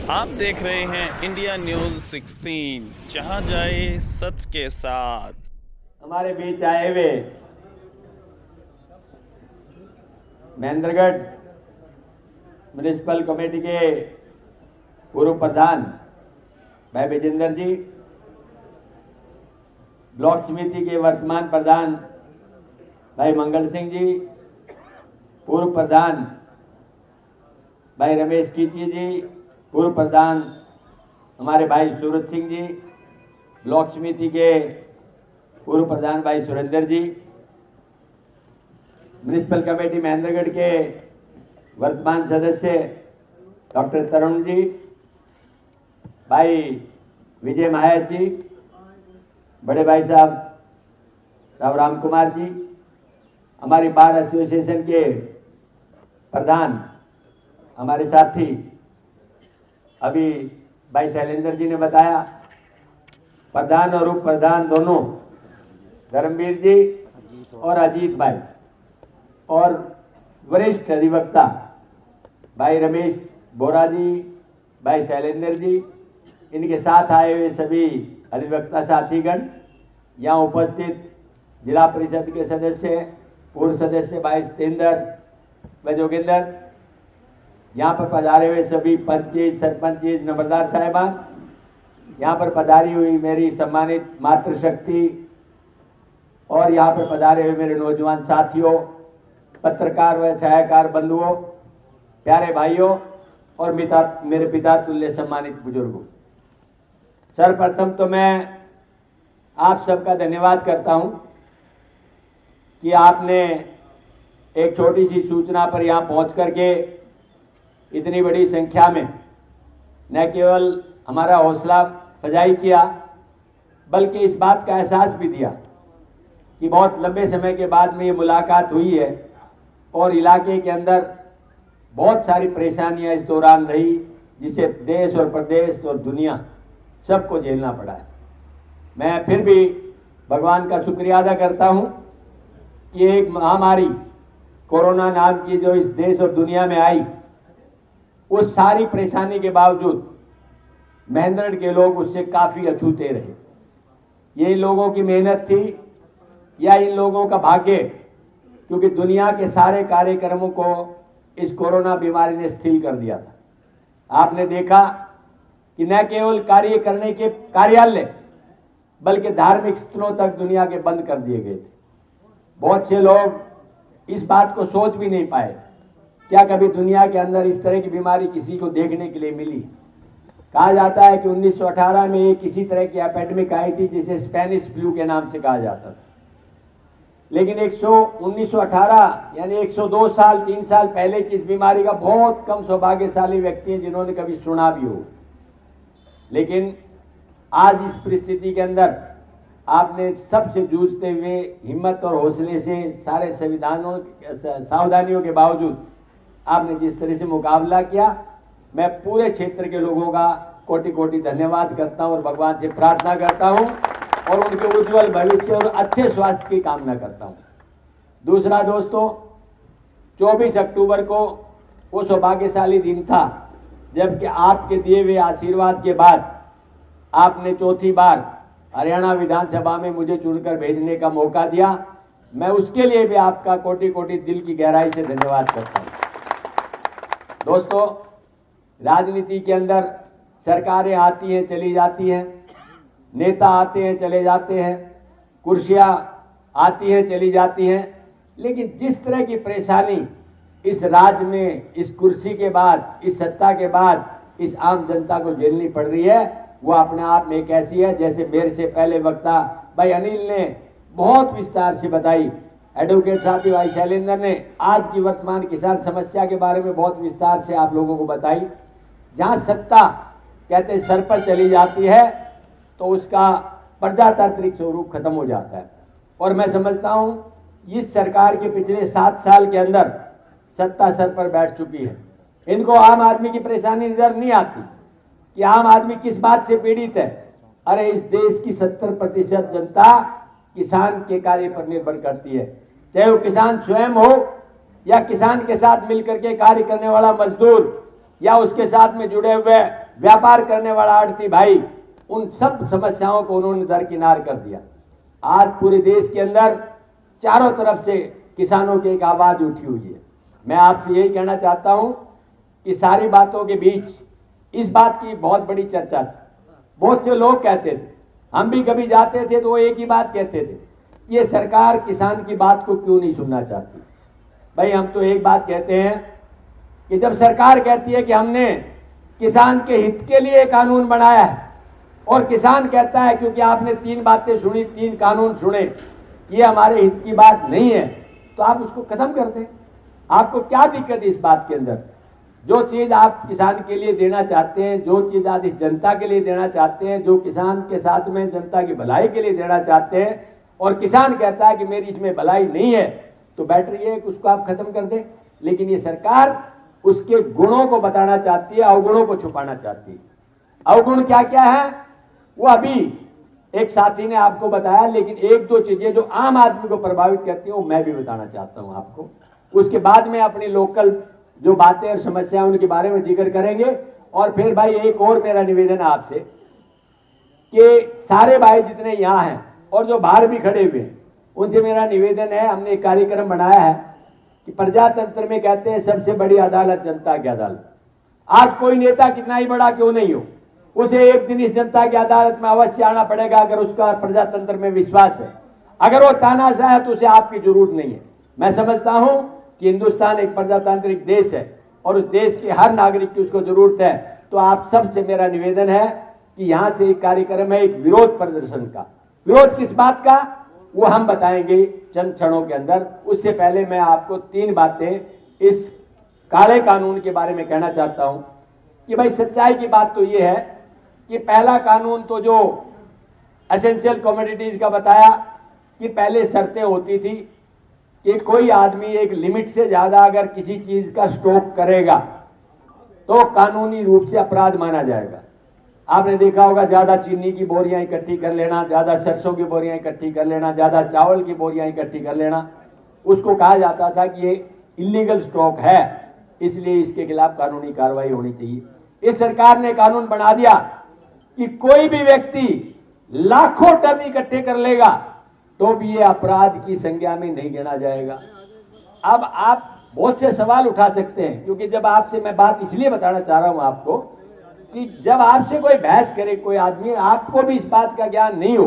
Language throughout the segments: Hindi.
आप देख रहे हैं इंडिया न्यूज 16, जहां जाए सच के साथ। हमारे बीच आए हुए महेंद्रगढ़ म्युनिसिपल कमेटी के पूर्व प्रधान भाई विजेंद्र जी, ब्लॉक समिति के वर्तमान प्रधान भाई मंगल सिंह जी, पूर्व प्रधान भाई रमेश कीची जी, पूर्व प्रधान हमारे भाई सूरज सिंह जी, ब्लॉक समिति के पूर्व प्रधान भाई सुरेंद्र जी, म्युनिसिपल कमेटी महेंद्रगढ़ के वर्तमान सदस्य डॉक्टर तरुण जी, भाई विजय महायत जी, बड़े भाई साहब राव राम कुमार जी, हमारी बार एसोसिएशन के प्रधान हमारे साथी अभी भाई शैलेंद्र जी ने बताया, प्रधान और उप प्रधान दोनों धर्मवीर जी और अजीत भाई, और वरिष्ठ अधिवक्ता भाई रमेश बोरा जी, भाई शैलेंद्र जी, इनके साथ आए हुए सभी अधिवक्ता साथीगण, यहाँ उपस्थित जिला परिषद के सदस्य, पूर्व सदस्य भाई सतेंद्र व जोगिंदर, यहाँ पर पधारे हुए सभी पंचेज सरपंचेज नंबरदार साहिबान, यहाँ पर पधारी हुई मेरी सम्मानित मातृशक्ति, और यहाँ पर पधारे हुए मेरे नौजवान साथियों, पत्रकार व छायाकार बंधुओं, प्यारे भाइयों और मेरे पिता तुल्य सम्मानित बुजुर्गों, सर्वप्रथम तो मैं आप सबका धन्यवाद करता हूँ कि आपने एक छोटी सी सूचना पर यहाँ पहुँच करके इतनी बड़ी संख्या में न केवल हमारा हौसला अफजाई किया, बल्कि इस बात का एहसास भी दिया कि बहुत लंबे समय के बाद में ये मुलाकात हुई है और इलाके के अंदर बहुत सारी परेशानियां इस दौरान रही, जिसे देश और प्रदेश और दुनिया सबको झेलना पड़ा है। मैं फिर भी भगवान का शुक्रिया अदा करता हूं कि एक महामारी कोरोना नाम की जो इस देश और दुनिया में आई, उस सारी परेशानी के बावजूद महेंद्रगढ़ के लोग उससे काफ़ी अछूते रहे। ये इन लोगों की मेहनत थी या इन लोगों का भाग्य, क्योंकि दुनिया के सारे कार्यक्रमों को इस कोरोना बीमारी ने शिथिल कर दिया था। आपने देखा कि न केवल कार्य करने के कार्यालय बल्कि धार्मिक स्थलों तक दुनिया के बंद कर दिए गए थे। बहुत से लोग इस बात को सोच भी नहीं पाए, क्या कभी दुनिया के अंदर इस तरह की बीमारी किसी को देखने के लिए मिली। कहा जाता है कि 1918 में एक किसी तरह की एपिडेमिक आई थी जिसे स्पेनिश फ्लू के नाम से कहा जाता था, लेकिन 1918 यानी 102 साल 3 साल पहले की इस बीमारी का बहुत कम सौभाग्यशाली व्यक्ति हैं जिन्होंने कभी सुना भी हो। लेकिन आज इस परिस्थिति के अंदर आपने सबसे जूझते हुए हिम्मत और हौसले से सारे संविधानों सावधानियों के बावजूद आपने जिस तरह से मुकाबला किया, मैं पूरे क्षेत्र के लोगों का कोटि कोटि धन्यवाद करता हूं और भगवान से प्रार्थना करता हूं और उनके उज्जवल भविष्य और अच्छे स्वास्थ्य की कामना करता हूं। दूसरा दोस्तों, 24 अक्टूबर को वो सौभाग्यशाली दिन था जबकि आपके दिए हुए आशीर्वाद के बाद आपने चौथी बार हरियाणा विधानसभा में मुझे चुनकर भेजने का मौका दिया। मैं उसके लिए भी आपका कोटि कोटि दिल की गहराई से धन्यवाद करता हूं। दोस्तों, राजनीति के अंदर सरकारें आती हैं चली जाती हैं, नेता आते हैं चले जाते हैं, कुर्सियां आती हैं चली जाती हैं, लेकिन जिस तरह की परेशानी इस राज्य में इस कुर्सी के बाद, इस सत्ता के बाद इस आम जनता को झेलनी पड़ रही है, वो अपने आप में एक ऐसी है, जैसे मेरे से पहले वक्ता भाई अनिल ने बहुत विस्तार से बताई, एडवोकेट साथी भाई शैलेंद्र ने आज की वर्तमान किसान समस्या के बारे में बहुत विस्तार से आप लोगों को बताई। जहां सत्ता कहते सर पर चली जाती है तो उसका प्रजातांत्रिक स्वरूप खत्म हो जाता है, और मैं समझता हूं इस सरकार के पिछले 7 साल के अंदर सत्ता सर पर बैठ चुकी है। इनको आम आदमी की परेशानी नजर नहीं आती कि आम आदमी किस बात से पीड़ित है। अरे इस देश की 70% जनता किसान के कार्य पर निर्भर करती है, चाहे वो किसान स्वयं हो या किसान के साथ मिलकर के कार्य करने वाला मजदूर या उसके साथ में जुड़े हुए व्यापार करने वाला आड़ती भाई, उन सब समस्याओं को उन्होंने दरकिनार कर दिया। आज पूरे देश के अंदर चारों तरफ से किसानों की एक आवाज उठी हुई है। मैं आपसे यही कहना चाहता हूं कि सारी बातों के बीच इस बात की बहुत बड़ी चर्चा थी। बहुत से लोग कहते थे, हम भी कभी जाते थे तो वो एक ही बात कहते थे, ये सरकार किसान की बात को क्यों नहीं सुनना चाहती। भाई हम तो एक बात कहते हैं कि जब सरकार कहती है कि हमने किसान के हित के लिए कानून बनाया है, और किसान कहता है क्योंकि आपने 3 बातें सुनी, 3 कानून सुने, ये हमारे हित की बात नहीं है, तो आप उसको खत्म कर दें। आपको क्या दिक्कत है इस बात के अंदर? जो चीज आप किसान के लिए देना चाहते हैं, जो चीज आज इस जनता के लिए देना चाहते हैं, जो किसान के साथ में जनता की भलाई के लिए देना चाहते हैं, और किसान कहता है कि मेरी इसमें भलाई नहीं है, तो बेटर ये है कि उसको आप खत्म कर दें। लेकिन ये सरकार उसके गुणों को बताना चाहती है, अवगुणों को छुपाना चाहती है। अवगुण क्या क्या है वो अभी एक साथी ने आपको बताया, लेकिन 1-2 चीजें जो आम आदमी को प्रभावित करती है वो मैं भी बताना चाहता हूं आपको। उसके बाद में अपनी लोकल जो बातें और समस्याएं उनके बारे में जिक्र करेंगे। और फिर भाई एक और मेरा निवेदन है आपसे कि सारे भाई जितने यहाँ हैं और जो बाहर भी खड़े हुए हैं, उनसे मेरा निवेदन है, हमने एक कार्यक्रम बनाया है कि प्रजातंत्र में कहते हैं सबसे बड़ी अदालत जनता की अदालत। आज कोई नेता कितना ही बड़ा क्यों नहीं हो, उसे एक दिन इस जनता की अदालत में अवश्य आना पड़ेगा अगर उसका प्रजातंत्र में विश्वास है। अगर वो तानाशाह है तो उसे आपकी जरूरत नहीं है। मैं समझता हूं कि हिंदुस्तान एक प्रजातांत्रिक देश है और उस देश के हर नागरिक की उसको जरूरत है। तो आप सबसे मेरा निवेदन है कि यहां से एक कार्यक्रम है, एक विरोध प्रदर्शन का। विरोध किस बात का वो हम बताएंगे चंद क्षणों के अंदर। उससे पहले मैं आपको 3 बातें इस काले कानून के बारे में कहना चाहता हूं कि भाई सच्चाई की बात तो ये है कि पहला कानून तो जो एसेंशियल कमोडिटीज का बताया कि पहले शर्तें होती थी कि कोई आदमी एक लिमिट से ज्यादा अगर किसी चीज का स्टॉक करेगा तो कानूनी रूप से अपराध माना जाएगा। आपने देखा होगा ज्यादा चीनी की बोरियां इकट्ठी कर लेना, ज्यादा सरसों की बोरियां इकट्ठी कर लेना, ज्यादा चावल की बोरियां इकट्ठी कर लेना, उसको कहा जाता था कि ये इलीगल स्टॉक है, इसलिए इसके खिलाफ कानूनी कार्रवाई होनी चाहिए। इस सरकार ने कानून बना दिया कि कोई भी व्यक्ति लाखों टन इकट्ठे कर लेगा तो भी ये अपराध की संज्ञा में नहीं गिना जाएगा। अब आप बहुत से सवाल उठा सकते हैं, क्योंकि जब आपसे मैं बात इसलिए बताना चाह रहा हूं आपको कि जब आपसे कोई बहस करे कोई आदमी, आपको भी इस बात का ज्ञान नहीं हो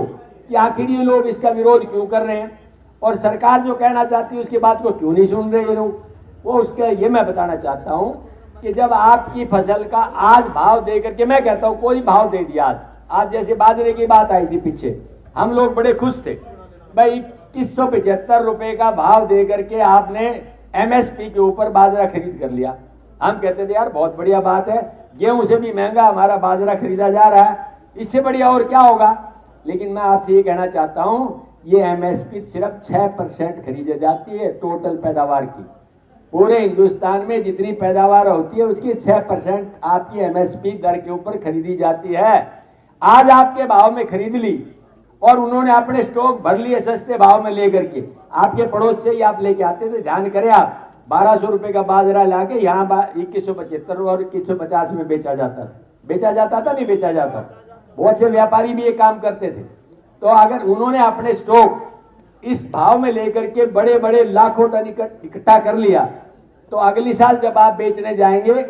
कि आखिर ये लोग इसका विरोध क्यों कर रहे हैं और सरकार जो कहना चाहती है उसकी बात को क्यों नहीं सुन रहे ये लोग, वो उसका ये मैं बताना चाहता हूं कि जब आपकी फसल का आज भाव दे करके, मैं कहता हूं कोई भाव दे दिया आज जैसे बाजरे की बात आई थी पीछे, हम लोग बड़े खुश थे भाई 2175 रुपए का भाव दे करके आपने एमएसपी के ऊपर बाजरा खरीद कर लिया। हम कहते थे यार बहुत बढ़िया बात है, गेहूं से भी महंगा हमारा बाजरा खरीदा जा रहा है, इससे बढ़िया और क्या होगा। लेकिन मैं आपसे ये कहना चाहता हूं ये एमएसपी सिर्फ 6% खरीदी जाती है टोटल पैदावार की। पूरे हिंदुस्तान में जितनी पैदावार होती है उसकी 6% आपकी एमएसपी दर के ऊपर खरीदी जाती है। आज आपके भाव में खरीद ली और उन्होंने अपने स्टॉक भर लिए सस्ते भाव में लेकर के, आपके पड़ोस से ही आप लेके आते थे। ध्यान करें आप, 1200 रुपए का बाजरा लाके यहाँ 2175 और 2150 में बेचा जाता था नहीं बेचा जाता। बहुत से व्यापारी भी ये काम करते थे। तो अगर उन्होंने अपने स्टॉक इस भाव में लेकर के बड़े बड़े लाखों टन इकट्ठा कर लिया, तो अगली साल जब आप बेचने जाएंगे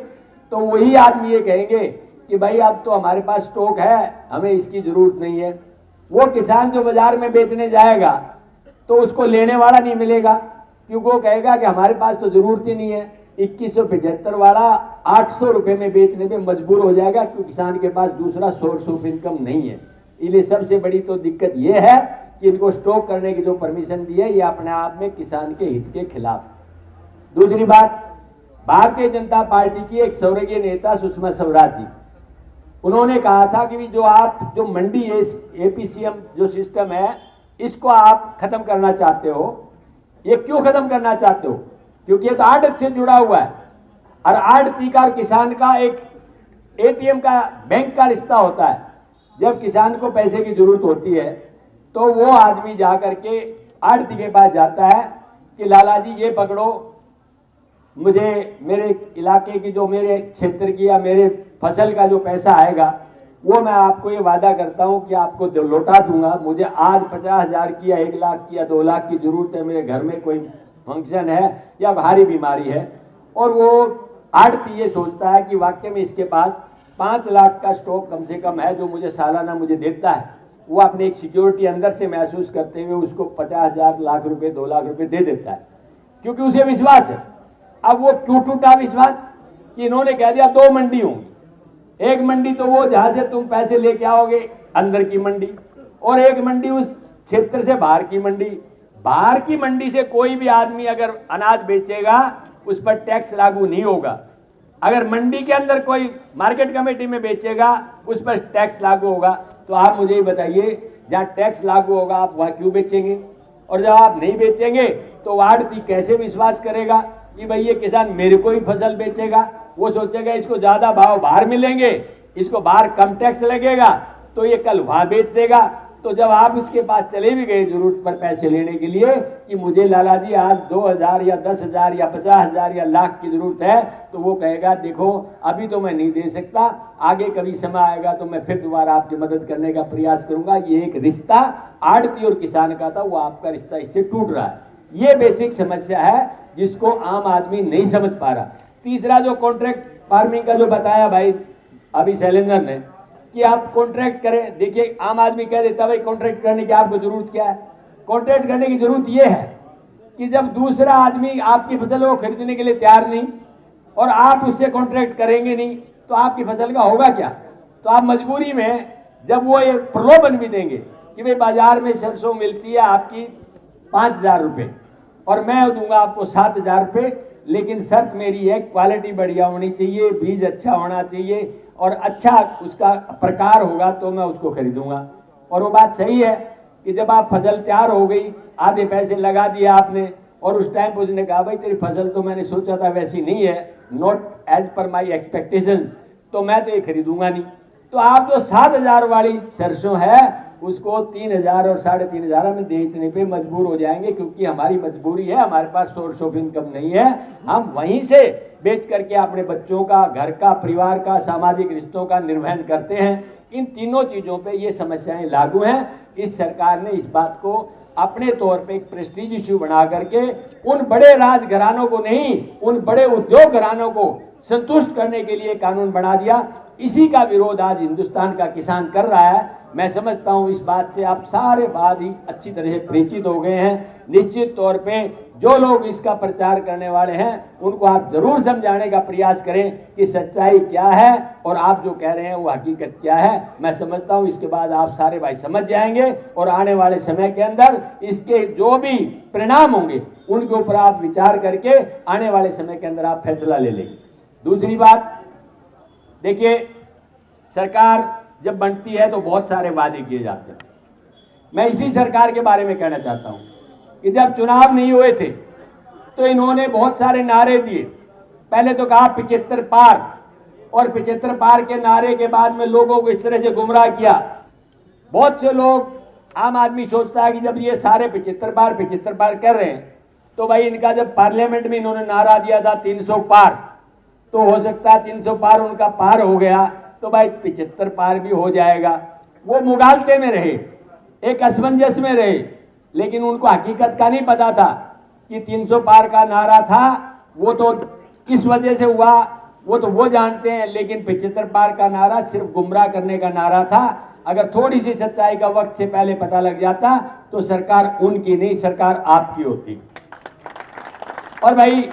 तो वही आदमी ये कहेंगे कि भाई अब तो हमारे पास स्टॉक है, हमें इसकी जरूरत नहीं है। वो किसान जो बाजार में बेचने जाएगा तो उसको लेने वाला नहीं मिलेगा, क्योंकि वो कहेगा कि हमारे पास तो जरूरत ही नहीं है। 2175 वाला 800 रुपए में बेचने में मजबूर हो जाएगा, क्योंकि किसान के पास दूसरा सोर्स ऑफ इनकम नहीं है। इसलिए सबसे बड़ी तो दिक्कत ये है कि इनको स्टॉक करने की जो परमिशन दी है ये अपने आप में किसान के हित के खिलाफ। दूसरी बात, भारतीय जनता पार्टी की एक स्वर्गीय नेता सुषमा स्वराज जी, उन्होंने कहा था कि जो मंडी एपीसीएम जो सिस्टम है इसको आप खत्म करना चाहते हो। ये क्यों खत्म करना चाहते हो? क्योंकि ये तो आड़त से जुड़ा हुआ है और आड़ती का और किसान का एक एटीएम का बैंक का रिश्ता होता है। जब किसान को पैसे की जरूरत होती है तो वो आदमी जाकर के आड़ती के पास जाता है कि लाला जी ये पकड़ो, मुझे मेरे इलाके की जो मेरे क्षेत्र की या मेरे फसल का जो पैसा आएगा वो मैं आपको ये वादा करता हूँ कि आपको लौटा दूंगा। मुझे आज 50,000 की या 1 लाख की या 2 लाख की जरूरत है, मेरे घर में कोई फंक्शन है या भारी बीमारी है, और वो आड़ती ये सोचता है कि वाकई में इसके पास 5 लाख का स्टॉक कम से कम है जो मुझे सालाना मुझे देता है, वो अपने एक सिक्योरिटी अंदर से महसूस करते हुए उसको 50,000 लाख रुपए 2 लाख रुपए दे देता है, क्योंकि उसे विश्वास है। अब वो क्यों टूटा विश्वास कि इन्होंने कह दिया 2 मंडी होंगी, एक मंडी तो वो जहां से तुम पैसे लेके आओगे अंदर की मंडी, और एक मंडी उस क्षेत्र से बाहर की मंडी। बाहर की मंडी से कोई भी आदमी अगर अनाज बेचेगा उस पर टैक्स लागू नहीं होगा। अगर मंडी के अंदर कोई मार्केट कमेटी में बेचेगा उस पर टैक्स लागू होगा। तो आप मुझे ये बताइए, जहाँ टैक्स लागू होगा आप वहाँ क्यों बेचेंगे? और जब आप नहीं बेचेंगे तो आड़ती कैसे विश्वास करेगा कि भाई ये किसान मेरे को ही फसल बेचेगा? वो सोचेगा इसको ज्यादा भाव बाहर मिलेंगे, इसको बाहर कम टैक्स लगेगा, तो ये कल वहां बेच देगा। तो जब आप इसके पास चले भी गए जरूरत पर पैसे लेने के लिए कि मुझे लाला जी आज 2,000 या 10,000 या 50,000 या लाख की जरूरत है, तो वो कहेगा देखो अभी तो मैं नहीं दे सकता, आगे कभी समय आएगा तो मैं फिर दोबारा आपकी मदद करने का प्रयास करूंगा। ये एक रिश्ता आड़ती और किसान का था, वो आपका रिश्ता इससे टूट रहा है। ये बेसिक समस्या है जिसको आम आदमी नहीं समझ पा रहा। तीसरा जो कॉन्ट्रैक्ट फार्मिंग का जो बताया भाई अभी शैलेंद्र ने कि आप कॉन्ट्रैक्ट करें, देखिए आम आदमी कह देता है भाई कॉन्ट्रैक्ट करने की आपको जरूरत क्या है? कॉन्ट्रैक्ट करने की जरूरत यह है कि जब दूसरा आदमी आपकी फसल को खरीदने के लिए तैयार नहीं और आप उससे कॉन्ट्रैक्ट करेंगे नहीं तो आपकी फसल का होगा क्या? तो आप मजबूरी में जब वो ये प्रलोभन भी देंगे कि भाई बाजार में सरसों मिलती है आपकी 5,000 रुपये और मैं दूंगा आपको 7,000 रुपये, लेकिन शर्त मेरी है क्वालिटी बढ़िया होनी चाहिए, बीज अच्छा होना चाहिए और अच्छा उसका प्रकार होगा तो मैं उसको खरीदूंगा। और वो बात सही है कि जब आप फसल तैयार हो गई, आधे पैसे लगा दिए आपने और उस टाइम पर उसने कहा भाई तेरी फसल तो मैंने सोचा था वैसी नहीं है, not as per my expectations, तो मैं तो ये खरीदूंगा नहीं। तो आप जो 7,000 वाली सरसों है उसको 3,000 और 3,500 में बेचने पे मजबूर हो जाएंगे, क्योंकि हमारी मजबूरी है, हमारे पास सोर्स ऑफ इनकम नहीं है। हम वहीं से बेच करके अपने बच्चों का, घर का, परिवार का, सामाजिक रिश्तों का निर्वहन करते हैं। इन तीनों चीजों पे ये समस्याएं लागू हैं। इस सरकार ने इस बात को अपने तौर पे एक प्रेस्टीज इश्यू बना करके उन बड़े राजघरानों को नहीं, उन बड़े उद्योग घरानों को संतुष्ट करने के लिए कानून बना दिया। इसी का विरोध आज हिंदुस्तान का किसान कर रहा है। मैं समझता हूं इस बात से आप सारे बात ही अच्छी तरह से परिचित हो गए हैं। निश्चित तौर पे जो लोग इसका प्रचार करने वाले हैं उनको आप जरूर समझाने का प्रयास करें कि सच्चाई क्या है और आप जो कह रहे हैं वो हकीकत क्या है। मैं समझता हूं इसके बाद आप सारे भाई समझ जाएंगे और आने वाले समय के अंदर इसके जो भी परिणाम होंगे उनके ऊपर आप विचार करके आने वाले समय के अंदर आप फैसला ले लेंगे। दूसरी बात, देखिए सरकार जब बनती है तो बहुत सारे वादे किए जाते हैं। मैं इसी सरकार के बारे में कहना चाहता हूं कि जब चुनाव नहीं हुए थे तो इन्होंने बहुत सारे नारे दिए। पहले तो कहा 75 पार, और 75 पार के नारे के बाद में लोगों को इस तरह से गुमराह किया। बहुत से लोग, आम आदमी सोचता है कि जब ये सारे 75 पार कर रहे हैं तो भाई इनका जब पार्लियामेंट में इन्होंने नारा दिया था 300 पार, तो हो सकता है 300 पार उनका पार हो गया तो भाई 75 पार भी हो जाएगा। वो मुगालते में रहे, एक असमंजस में रहे, लेकिन उनको हकीकत का नहीं पता था कि 300 पार का नारा था वो तो किस वजह से हुआ वो तो वो जानते हैं, लेकिन 75 पार का नारा सिर्फ गुमराह करने का नारा था। अगर थोड़ी सी सच्चाई का वक्त से पहले पता लग जाता तो सरकार उनकी नहीं, सरकार आपकी होती। और भाई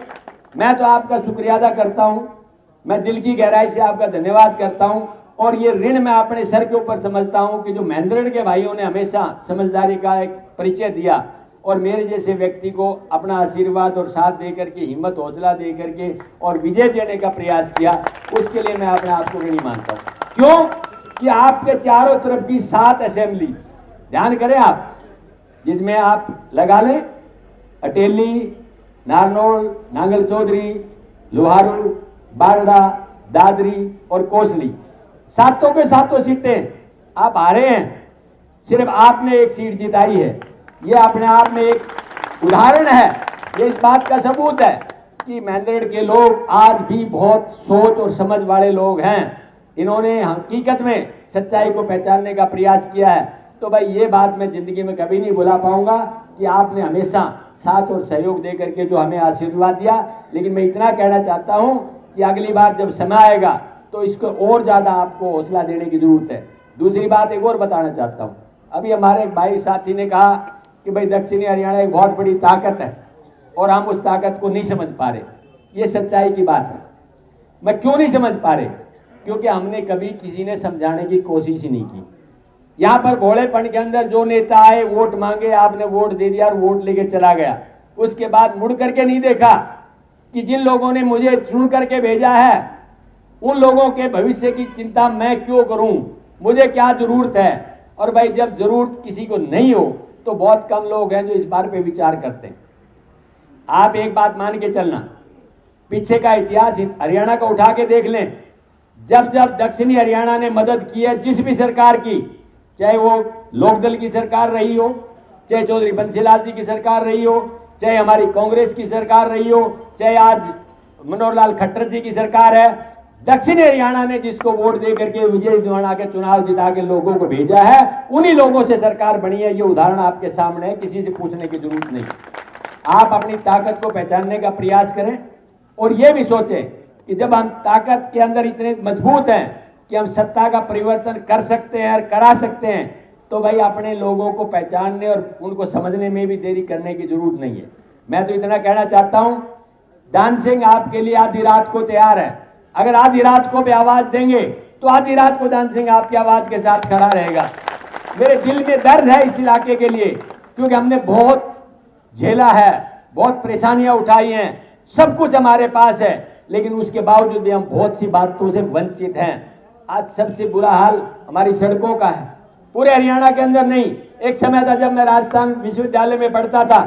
मैं तो आपका शुक्रिया अदा करता हूं, मैं दिल की गहराई से आपका धन्यवाद करता हूं, और ये ऋण मैं अपने सर के ऊपर समझता हूं कि जो महेंद्रगढ़ के भाइयों ने हमेशा समझदारी का एक परिचय दिया और मेरे जैसे व्यक्ति को अपना आशीर्वाद और साथ दे करके, हिम्मत हौसला दे करके और विजय देने का प्रयास किया, उसके लिए मैं अपने आप को ऋणी मानता हूँ। क्यों कि आपके चारों तरफ की 7 असेंबली, ध्यान करें आप, जिसमें आप लगा लें अटेली, नारनौल, नांगल चौधरी, लोहारू, बारडा, दादरी और कोसली, 7 के 7 सीटें आप हारे हैं। सिर्फ आपने एक सीट जिताई है। ये अपने आप में एक उदाहरण है, ये इस बात का सबूत है कि महेंद्रगढ़ के लोग आज भी बहुत सोच और समझ वाले लोग हैं। इन्होंने हकीकत में सच्चाई को पहचानने का प्रयास किया है। तो भाई ये बात मैं जिंदगी में कभी नहीं भुला पाऊंगा कि आपने हमेशा साथ और सहयोग दे करके जो हमें आशीर्वाद दिया। लेकिन मैं इतना कहना चाहता हूं कि अगली बार जब समय आएगा तो इसको और ज़्यादा आपको हौसला देने की ज़रूरत है। दूसरी बात एक और बताना चाहता हूं, अभी हमारे एक भाई साथी ने कहा कि भाई दक्षिणी हरियाणा एक बहुत बड़ी ताकत है और हम उस ताकत को नहीं समझ पा रहे। ये सच्चाई की बात है। मैं क्यों नहीं समझ पा रहे? क्योंकि हमने कभी किसी ने समझाने की कोशिश ही नहीं की। यहाँ पर भोलेपन के अंदर जो नेता आए, वोट मांगे, आपने वोट दे दिया और वोट लेके चला गया। उसके बाद मुड़ करके नहीं देखा कि जिन लोगों ने मुझे चुन करके भेजा है उन लोगों के भविष्य की चिंता मैं क्यों करूं, मुझे क्या जरूरत है। और भाई जब जरूरत किसी को नहीं हो तो बहुत कम लोग हैं जो इस बार पे विचार करते हैं। आप एक बात मान के चलना, पीछे का इतिहास हरियाणा का उठा के देख लें। जब जब दक्षिणी हरियाणा ने मदद की है जिस भी सरकार की, चाहे वो लोकदल की सरकार रही हो, चाहे चौधरी बंसीलाल जी की सरकार रही हो, चाहे हमारी कांग्रेस की सरकार रही हो, चाहे आज मनोहर लाल खट्टर जी की सरकार है, दक्षिणी हरियाणा ने जिसको वोट दे करके विजय दिवाना के चुनाव जिता के लोगों को भेजा है, उन्हीं लोगों से सरकार बनी है। ये उदाहरण आपके सामने है, किसी से पूछने की जरूरत नहीं। आप अपनी ताकत को पहचानने का प्रयास करें और ये भी सोचें कि जब हम ताकत के अंदर इतने मजबूत हैं कि हम सत्ता का परिवर्तन कर सकते हैं और करा सकते हैं, तो भाई अपने लोगों को पहचानने और उनको समझने में भी देरी करने की जरूरत नहीं है। मैं तो इतना कहना चाहता हूं, दान सिंह आपके लिए आधी रात को तैयार है। अगर आधी रात को भी आवाज देंगे तो आधी रात को दान सिंह आपकी आवाज के साथ खड़ा रहेगा। मेरे दिल में दर्द है इस इलाके के लिए, क्योंकि हमने बहुत झेला है, बहुत परेशानियां उठाई हैं, सब कुछ हमारे पास है, लेकिन उसके बावजूद भी हम बहुत सी बातों से वंचित हैं। आज सबसे बुरा हाल हमारी सड़कों का है, पूरे हरियाणा के अंदर नहीं। एक समय था जब मैं राजस्थान विश्वविद्यालय में पढ़ता था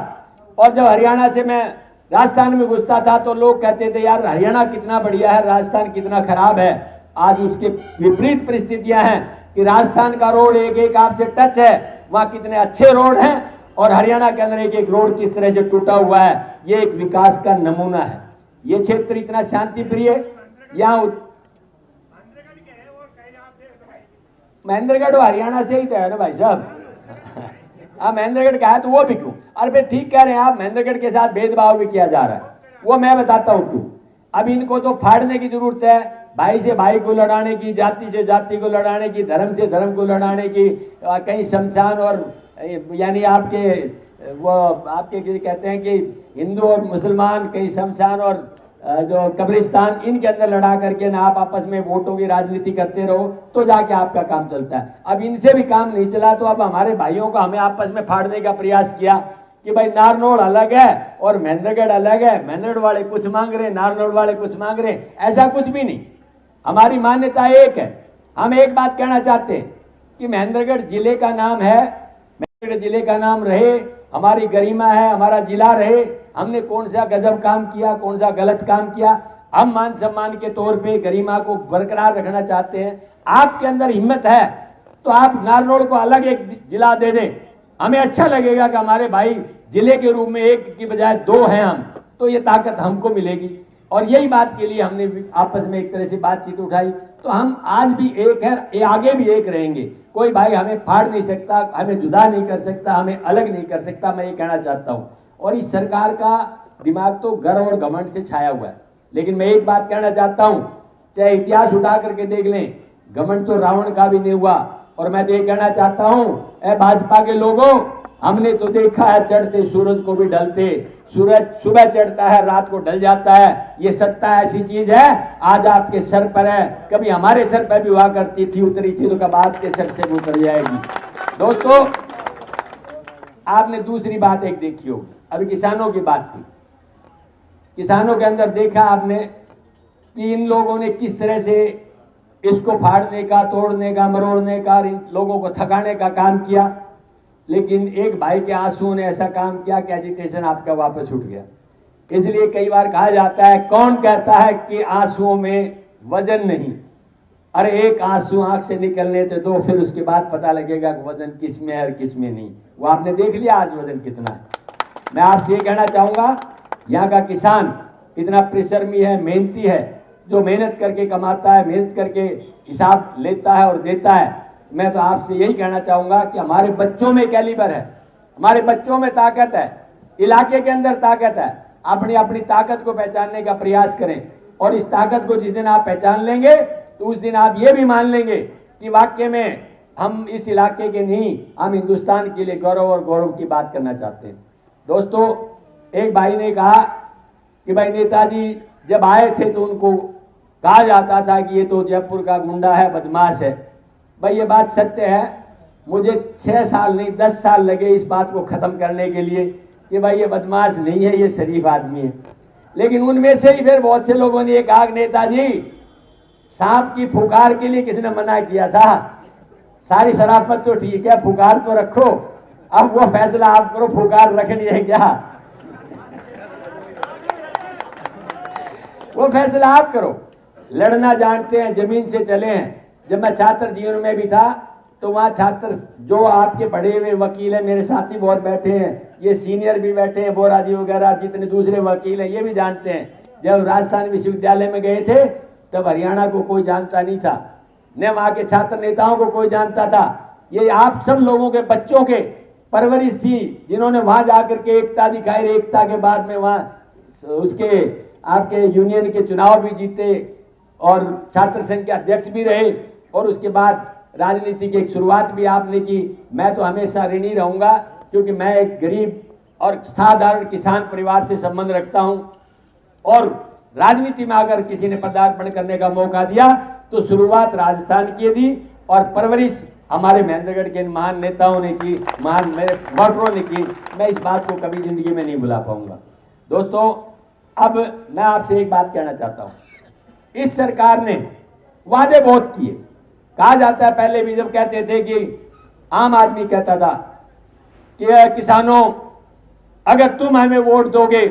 और जब हरियाणा से मैं राजस्थान में घुसता था तो लोग कहते थे यार हरियाणा कितना बढ़िया है, राजस्थान कितना खराब है। आज उसके विपरीत परिस्थितियां हैं कि राजस्थान का रोड एक एक आपसे टच है, वहाँ कितने अच्छे रोड हैं, और हरियाणा के अंदर एक एक रोड किस तरह से टूटा हुआ है। ये एक विकास का नमूना है। ये क्षेत्र इतना शांति प्रिय, यहाँ महेंद्रगढ़ हरियाणा से ही तो है ना भाई साहब। आप महेंद्रगढ़ का है तो वो भी क्यों? अरे फिर ठीक कह रहे हैं आप, महेंद्रगढ़ के साथ भेदभाव भी किया जा रहा है, वो मैं बताता हूँ क्यों। अब इनको तो फाड़ने की जरूरत है, भाई से भाई को लड़ाने की, जाति से जाति को लड़ाने की, धर्म से धर्म को लड़ाने की। कहीं शमशान और यानी आपके वो आपके कहते हैं कि हिंदू और मुसलमान, कहीं शमशान और जो कब्रिस्तान, इनके अंदर लड़ा करके ना आप आपस में वोटों की राजनीति करते रहो तो जाके आपका काम चलता है। अब इनसे भी काम नहीं चला तो अब हमारे भाइयों को हमें आपस में फाड़ने का प्रयास किया कि भाई नारनौल अलग है और महेंद्रगढ़ अलग है, महेंद्रगढ़ वाले कुछ मांग रहे, नारनौल वाले कुछ मांग रहे। ऐसा कुछ भी नहीं, हमारी मान्यता एक है। हम एक बात कहना चाहते हैं कि महेंद्रगढ़ जिले का नाम है, महेंद्रगढ़ जिले का नाम रहे, हमारी गरिमा है, हमारा जिला रहे। हमने कौन सा गजब काम किया, कौन सा गलत काम किया? हम मान सम्मान के तौर पे गरिमा को बरकरार रखना चाहते हैं। आपके अंदर हिम्मत है तो आप नारनौल को अलग एक जिला दे दें, हमें अच्छा लगेगा कि हमारे भाई जिले के रूप में एक की बजाय दो हैं हम, तो ये ताकत हमको मिलेगी। और यही बात के लिए हमने आपस में एक तरह से बातचीत उठाई। तो हम आज भी एक है, आगे भी एक रहेंगे। कोई भाई हमें फाड़ नहीं सकता, हमें जुदा नहीं कर सकता, हमें अलग नहीं कर सकता, मैं ये कहना चाहता हूँ। और इस सरकार का दिमाग तो गर्व और घमंड से छाया हुआ है। लेकिन मैं एक बात कहना चाहता हूँ, चाहे इतिहास उठा करके देख लें, घमंड तो रावण का भी नहीं हुआ। और मैं तो ये कहना चाहता हूँ, ए भाजपा के लोगों, हमने तो देखा है चढ़ते सूरज को भी ढलते, सूरज सुबह चढ़ता है रात को ढल जाता है। ये सत्ता ऐसी चीज है, आज आपके सर पर है, कभी हमारे सर पर भी हुआ करती थी, उतरी थी तो कब आपके सर से उतर जाएगी। दोस्तों, आपने दूसरी बात एक देखी होगी, अभी किसानों की बात थी। किसानों के अंदर देखा आपने कि इन लोगों ने किस तरह से इसको फाड़ने का, तोड़ने का, मरोड़ने का, इन लोगों को थकाने का काम किया। लेकिन एक भाई के आंसुओं ने ऐसा काम किया कि एजिटेशन आपका वापस उठ गया। इसलिए कई बार कहा जाता है, कौन कहता है कि आंसुओं में वजन नहीं? अरे एक आंसू आंख से निकलने तो दो, फिर उसके बाद पता लगेगा कि वजन किस में है और किस में नहीं। वो आपने देख लिया आज वजन कितना है। मैं आपसे ये कहना चाहूंगा, यहाँ का किसान इतना परिश्रमी है, मेहनती है, जो मेहनत करके कमाता है, मेहनत करके हिसाब लेता है और देता है। मैं तो आपसे यही कहना चाहूँगा कि हमारे बच्चों में कैलिबर है, हमारे बच्चों में ताकत है, इलाके के अंदर ताकत है। अपनी अपनी ताकत को पहचानने का प्रयास करें और इस ताकत को जिस दिन आप पहचान लेंगे तो उस दिन आप ये भी मान लेंगे कि वाकई में हम इस इलाके के नहीं, हम हिंदुस्तान के लिए गौरव और गौरव की बात करना चाहते हैं। दोस्तों, एक भाई ने कहा कि भाई नेताजी जब आए थे तो उनको कहा जाता था कि ये तो जयपुर का गुंडा है, बदमाश है। भाई ये बात सत्य है। मुझे 6 साल नहीं 10 साल लगे इस बात को ख़त्म करने के लिए कि भाई ये बदमाश नहीं है, ये शरीफ आदमी है। लेकिन उनमें से ही फिर बहुत से लोगों ने कहा नेताजी सांप की फुकार के लिए किसने मना किया था? सारी शराफत तो ठीक है, फुकार तो रखो, अब वो फैसला आप करो फुकार रखनी है क्या, वो फैसला आप करो। लड़ना जानते हैं, जमीन से चले हैं। जब मैं छात्र जीवन में भी था तो वहाँ छात्र जो आपके पढ़े हुए वकील हैं, मेरे साथी बहुत बैठे हैं, ये सीनियर भी बैठे हैं, बोरा जी वगैरह जितने दूसरे वकील हैं, ये भी जानते हैं। जब राजस्थान विश्वविद्यालय में गए थे तब हरियाणा को कोई जानता नहीं था, न वहाँ के छात्र नेताओं को कोई जानता था। ये आप सब लोगों के बच्चों के परवरिश थी जिन्होंने वहाँ जाकर के एकता दिखाई। एकता के बाद में वहाँ उसके आपके यूनियन के चुनाव भी जीते और छात्र संघ के अध्यक्ष भी रहे और उसके बाद राजनीति की एक शुरुआत भी आपने की। मैं तो हमेशा ऋणी रहूंगा क्योंकि मैं एक गरीब और साधारण किसान परिवार से संबंध रखता हूं और राजनीति में अगर किसी ने पदार्पण करने का मौका दिया तो शुरुआत राजस्थान की दी और परवरिश हमारे महेंद्रगढ़ के महान नेताओं ने की, महान मेरे वोटरों ने की। मैं इस बात को कभी जिंदगी में नहीं भुला पाऊंगा। दोस्तों, अब मैं आपसे एक बात कहना चाहता हूं। इस सरकार ने वादे बहुत किए। कहा जाता है, पहले भी जब कहते थे कि आम आदमी कहता था कि किसानों अगर तुम हमें वोट दोगे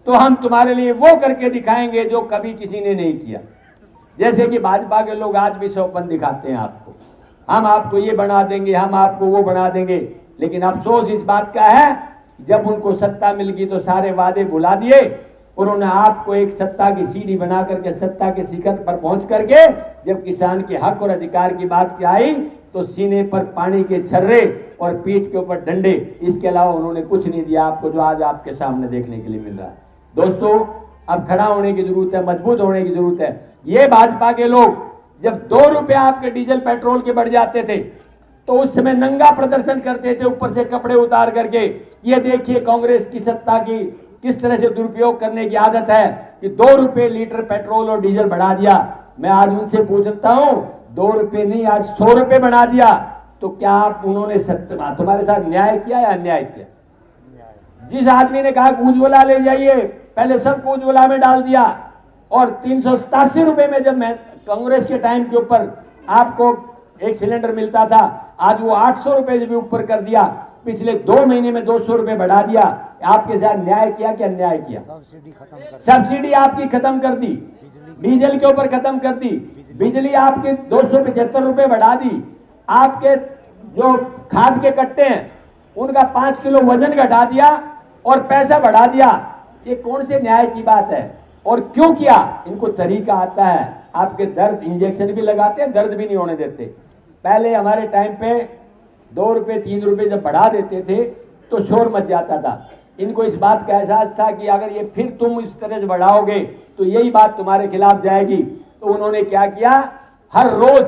तो हम तुम्हारे लिए वो करके दिखाएंगे जो कभी किसी ने नहीं किया। जैसे कि भाजपा के लोग आज भी सौपन दिखाते हैं आपको, हम आपको ये बना देंगे, हम आपको वो बना देंगे। लेकिन अफसोस इस बात का है जब उनको सत्ता मिल गई तो सारे वादे भुला दिए। उन्होंने आपको एक सत्ता की सीढ़ी बना करके सत्ता के शिखर पर पहुंच करके जब किसान के हक और अधिकार की बात आई तो सीने पर पानी के छर्रे और पीठ के ऊपर डंडे, इसके अलावा उन्होंने कुछ नहीं दिया आपको जो आज आपके सामने देखने के लिए मिल रहा है। दोस्तों, अब खड़ा होने की जरूरत है, मजबूत होने की जरूरत है। ये भाजपा के लोग जब 2 रुपए आपके डीजल पेट्रोल के बढ़ जाते थे तो उस समय नंगा प्रदर्शन करते थे, ऊपर से कपड़े उतार करके, ये देखिए कांग्रेस की सत्ता की किस तरह से दुरुपयोग करने की आदत है कि 2 रुपए लीटर पेट्रोल और डीजल बढ़ा दिया। मैं आज उनसे पूछता हूं, 2 रुपए नहीं आज 100 रुपए बढ़ा दिया तो क्या आप उन्होंने तुम्हारे साथ न्याय किया या अन्याय किया? जिस आदमी ने कहा उज्ज्वला ले जाइए, पहले सबको उज्ज्वला में डाल दिया और 387 रुपए में जब मैं कांग्रेस के टाइम के ऊपर आपको एक सिलेंडर मिलता था, आज वो 800 रुपए से भी ऊपर कर दिया। पिछले 2 महीने में 200 रुपए बढ़ा दिया। आपके साथ न्याय किया कि अन्याय किया? सब्सिडी आपकी खत्म कर दी, डीजल के ऊपर खत्म कर दी, बिजली आपके 275 रुपए बढ़ा दी, आपके जो खाद के कट्टे हैं उनका 5 किलो वजन घटा दिया और पैसा बढ़ा दिया। ये कौन से न्याय की बात है और क्यों किया? इनको तरीका आता है। आपके दर्द इंजेक्शन भी लगाते हैं, दर्द भी नहीं होने देते। पहले हमारे टाइम पे 2 रुपए 3 रुपए जब बढ़ा देते थे तो शोर मच जाता था। इनको इस बात का एहसास था कि अगर ये फिर तुम इस तरह से बढ़ाओगे तो यही बात तुम्हारे खिलाफ जाएगी। तो उन्होंने क्या किया, हर रोज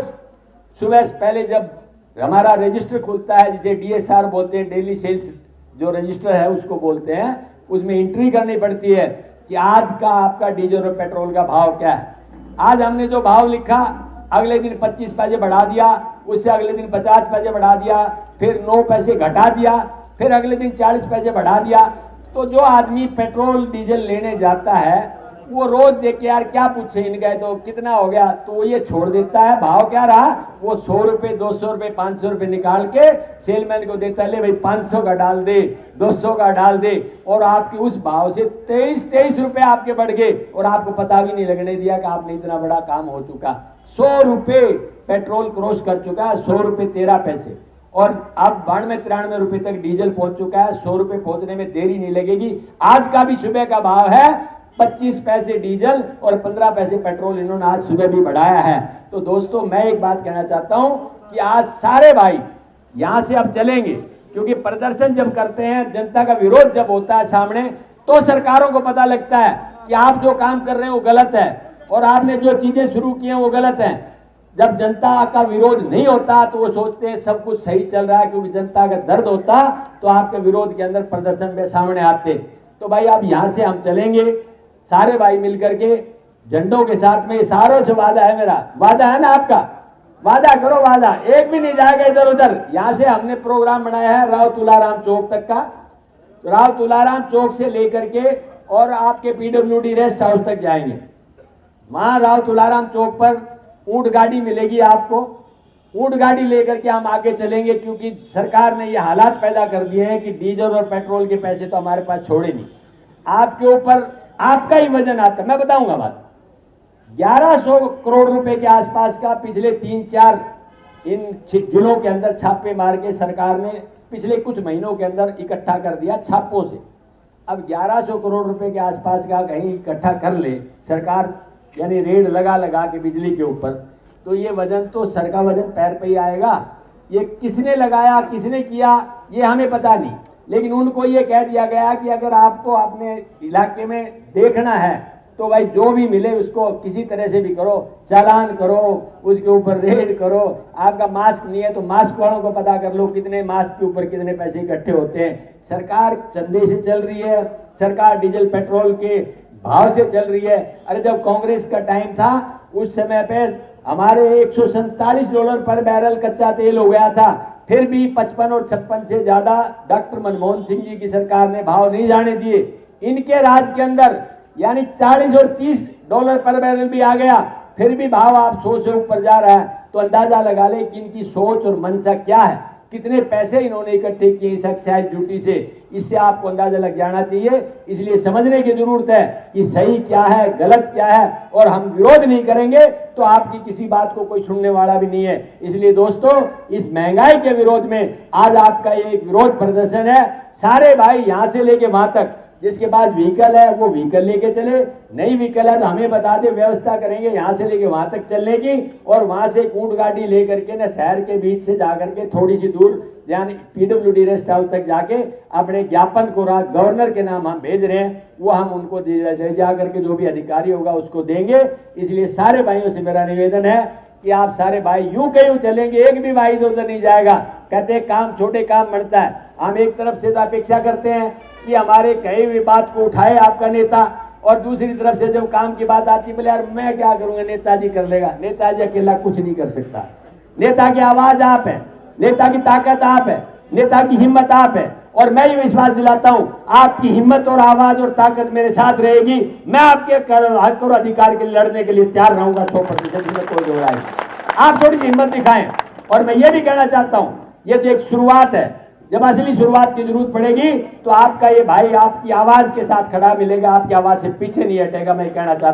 सुबह पहले जब हमारा रजिस्टर खुलता है, जिसे DSR बोलते हैं, डेली सेल्स जो रजिस्टर है उसको बोलते हैं, उसमें एंट्री करनी पड़ती है कि आज का आपका डीजल और पेट्रोल का भाव क्या है। आज हमने जो भाव लिखा अगले दिन 25 पैसे बढ़ा दिया, उससे अगले दिन 50 पैसे बढ़ा दिया, फिर 9 पैसे घटा दिया, फिर अगले दिन 40 पैसे बढ़ा दिया। तो जो आदमी पेट्रोल डीजल लेने जाता है वो रोज देख के यार क्या पूछे इनका तो कितना हो गया, तो ये छोड़ देता है। भाव क्या रहा, वो 100 रुपए 200 रुपए 500 रुपए निकाल के सेलमैन को देता है, ले भाई 500 का डाल दे, 200 का डाल दे, और आपके उस भाव से 23 रुपए आपके बढ़ गए और आपको पता भी नहीं लगने दिया कि आपने इतना बड़ा काम हो चुका। 100 रुपए पेट्रोल क्रॉस कर चुका है, 100 रुपए 13 पैसे, और अब 92-93 रुपए तक डीजल पहुंच चुका है। 100 रुपए पहुंचने में देरी नहीं लगेगी। आज का भी सुबह का भाव है 25 पैसे डीजल और 15 पैसे पेट्रोल इन्होंने आज सुबह भी बढ़ाया है। तो दोस्तों मैं एक बात कहना चाहता हूं कि आज सारे भाई यहां से अब चलेंगे, क्योंकि प्रदर्शन जब करते हैं, जनता का विरोध जब होता है सामने, तो सरकारों को पता लगता है कि आप जो काम कर रहे हैं वो गलत है और आपने जो चीजें शुरू की हैं वो गलत है। जब जनता का विरोध नहीं होता तो वो सोचते हैं सब कुछ सही चल रहा है, क्योंकि जनता का दर्द होता तो आपके विरोध के अंदर प्रदर्शन में सामने आते। तो भाई अब यहां से हम चलेंगे सारे भाई मिलकर के झंडों के साथ में। सारों से वादा है मेरा, वादा है ना आपका, वादा करो, वादा एक भी नहीं जाएगा इधर उधर। यहां से हमने प्रोग्राम बनाया है राव तुलाराम चौक तक का, राव तुलाराम चौक से लेकर के और आपके पीडब्ल्यूडी रेस्ट हाउस तक जाएंगे। वहां राव तुलाराम चौक पर ऊंट गाड़ी मिलेगी आपको, ऊंट गाड़ी लेकर के हम आगे चलेंगे, क्योंकि सरकार ने ये हालात पैदा कर दिए हैं कि डीजल और पेट्रोल के पैसे तो हमारे पास छोड़े नहीं, आपके ऊपर आपका ही वजन आता है। मैं बताऊंगा बात, 1100 करोड़ रुपए के आसपास का पिछले 3-4 इन जिलों के अंदर छापे मार के सरकार ने पिछले कुछ महीनों के अंदर इकट्ठा कर दिया छापों से। अब 1100 करोड़ रुपए के आसपास का कहीं इकट्ठा कर ले सरकार, यानी रेड लगा लगा के बिजली के ऊपर, तो ये वजन तो सर का वजन पैर पे ही आएगा। ये किसने लगाया, किसने किया, ये हमें पता नहीं, लेकिन उनको ये कह दिया गया कि अगर आपको अपने इलाके में देखना है तो भाई जो भी मिले उसको किसी तरह से भी करो, चालान करो, उसके ऊपर रेड करो। आपका मास्क नहीं है तो मास्क वालों को पता कर लो कितने मास्क के ऊपर कितने पैसे इकट्ठे होते हैं। सरकार चंदे से चल रही है, सरकार डीजल पेट्रोल के भाव से चल रही है। अरे जब कांग्रेस का टाइम था उस समय पे हमारे $147 पर बैरल कच्चा तेल हो गया था, फिर भी 55 और 56 से ज्यादा डॉक्टर मनमोहन सिंह जी की सरकार ने भाव नहीं जाने दिए। इनके राज के अंदर यानी $40 और $30 पर बैरल भी आ गया, फिर भी भाव आप 100 से ऊपर जा रहा है। तो अंदाजा लगा ले कि इनकी सोच और मंशा क्या है, कितने पैसे इन्होंने इकट्ठे किए इस एक्साइज ड्यूटी से, इससे आपको अंदाजा लग जाना चाहिए। इसलिए समझने की जरूरत है कि सही क्या है, गलत क्या है, और हम विरोध नहीं करेंगे तो आपकी किसी बात को कोई सुनने वाला भी नहीं है। इसलिए दोस्तों इस महंगाई के विरोध में आज आपका ये एक विरोध प्रदर्शन है। सारे भाई यहां से लेके वहां तक, जिसके पास व्हीकल है वो व्हीकल लेके चले, नई व्हीकल है तो हमें बता दे, व्यवस्था करेंगे यहाँ से लेके वहां तक चलने की, और वहां से ऊंट गाड़ी लेकर के ना शहर के बीच से जाकर के थोड़ी सी दूर यानी पीडब्ल्यूडी रेस्ट हाउस तक जाके अपने ज्ञापन को गवर्नर के नाम हम भेज रहे हैं, वो हम उनको दे जा करके जो भी अधिकारी होगा उसको देंगे। इसलिए सारे भाइयों से मेरा निवेदन है कि आप सारे भाई यूं कहीं चलेंगे, एक भी भाई इधर उधर नहीं जाएगा। कहते काम छोटे काम बढ़ता है, हम एक तरफ से तो अपेक्षा करते हैं कि हमारे कहीं भी बात को उठाए आपका नेता, और दूसरी तरफ से जब काम की बात आती है बोले यार मैं क्या करूंगा, नेताजी कर लेगा। नेताजी अकेला कुछ नहीं कर सकता, नेता की आवाज आप है, नेता की ताकत आप है, नेता की हिम्मत आप है, और मैं ये विश्वास दिलाता हूं आपकी हिम्मत और आवाज और ताकत मेरे साथ रहेगी। मैं आपके हक और अधिकार के लिए लड़ने के लिए तैयार रहूंगा 100%, में कोई दो राय। आप थोड़ी सी हिम्मत दिखाएं। और मैं ये भी कहना चाहता हूं ये तो एक शुरुआत है, जब असली शुरुआत की जरूरत पड़ेगी तो आपका ये भाई आपकी आवाज के साथ खड़ा मिलेगा, आपकी आवाज से पीछे नहीं हटेगा। मैं कहना चाहता हूं